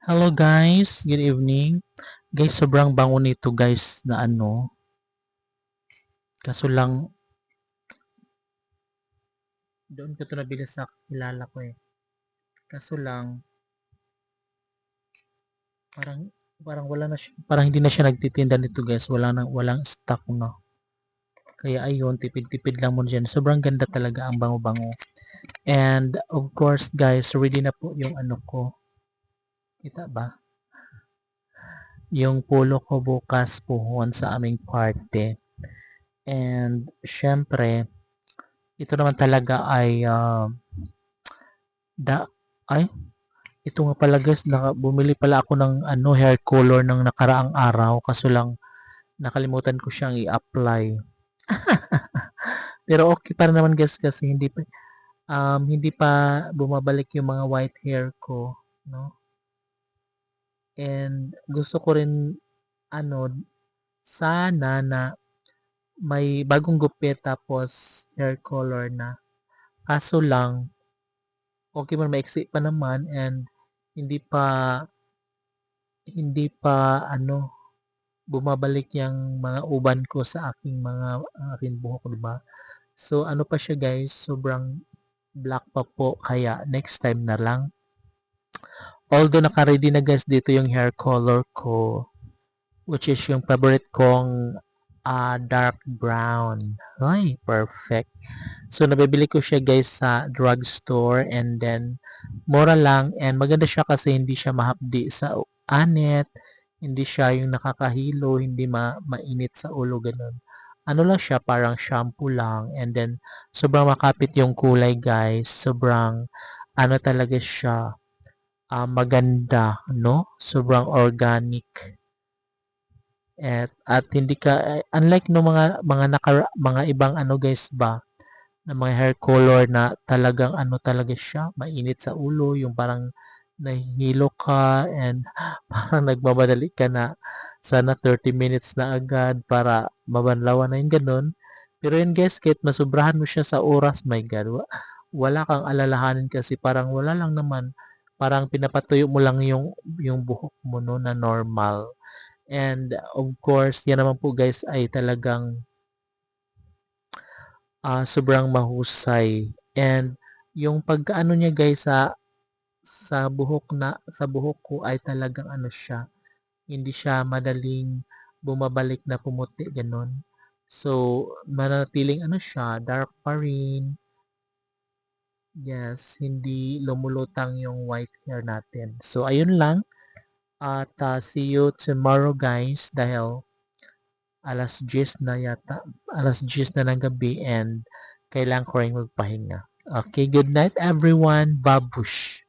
Hello guys, good evening. Guys, sobrang bango nito guys na kaso lang, doon ko ito nabili sa kilala ko eh. Kaso lang, parang, parang wala na siya, parang hindi na siya nagtitinda nito guys, walang stock na. Kaya ayun, tipid-tipid lang mo dyan. Sobrang ganda talaga ang bango-bango. And of course guys, ready na po yung ko. Kita ba? Yung polo ko bukas puhon sa aming party. And syempre, ito naman talaga ay da ay ito nga pala guys, bumili pala ako ng hair color ng nakaraang araw kaso lang nakalimutan ko siyang i-apply. Pero okay pa rin naman guys kasi hindi pa bumabalik yung mga white hair ko, no? And gusto ko rin ano sana na may bagong gupit tapos hair color na. Kaso lang okay man maiksi pa naman and hindi pa hindi pa bumabalik yung mga uban ko sa aking buhok, di ba? So, ano pa siya guys, sobrang black pa po, kaya next time na lang. Although naka-ready na guys dito yung hair color ko, which is yung favorite kong dark brown. Ay, perfect. So, nabibili ko siya guys sa drugstore and then mura lang and maganda siya kasi hindi siya mahapdi sa anit, hindi siya yung nakakahilo, hindi mainit sa ulo, ganun. Ano lang siya, parang shampoo lang and then sobrang makapit yung kulay guys, sobrang talaga siya, maganda, no? Sobrang organic. At hindi ka unlike no mga ibang guys ba na mga hair color na talagang talaga siya mainit sa ulo yung parang nahihilo ka and parang nagmamadali ka na sana 30 minutes na agad para mabanlawan na yung ganun. Pero yun guys, kahit masobrahan mo siya sa oras, my God, wala kang alalahanin kasi parang wala lang naman, parang pinapatuyo mo lang yung buhok mo no na normal. And of course, yan naman po guys ay talagang sobrang mahusay. And yung pagkaano niya guys sa buhok ko ay talagang siya, hindi siya madaling bumabalik na pumuti ganun. So, manatiling siya, dark pa rin. Yes, hindi lumulutang yung white hair natin. So, ayun lang. At see you tomorrow guys dahil alas 10 na ng gabi and kailangan ko rin magpahinga. Okay, good night everyone. Babush!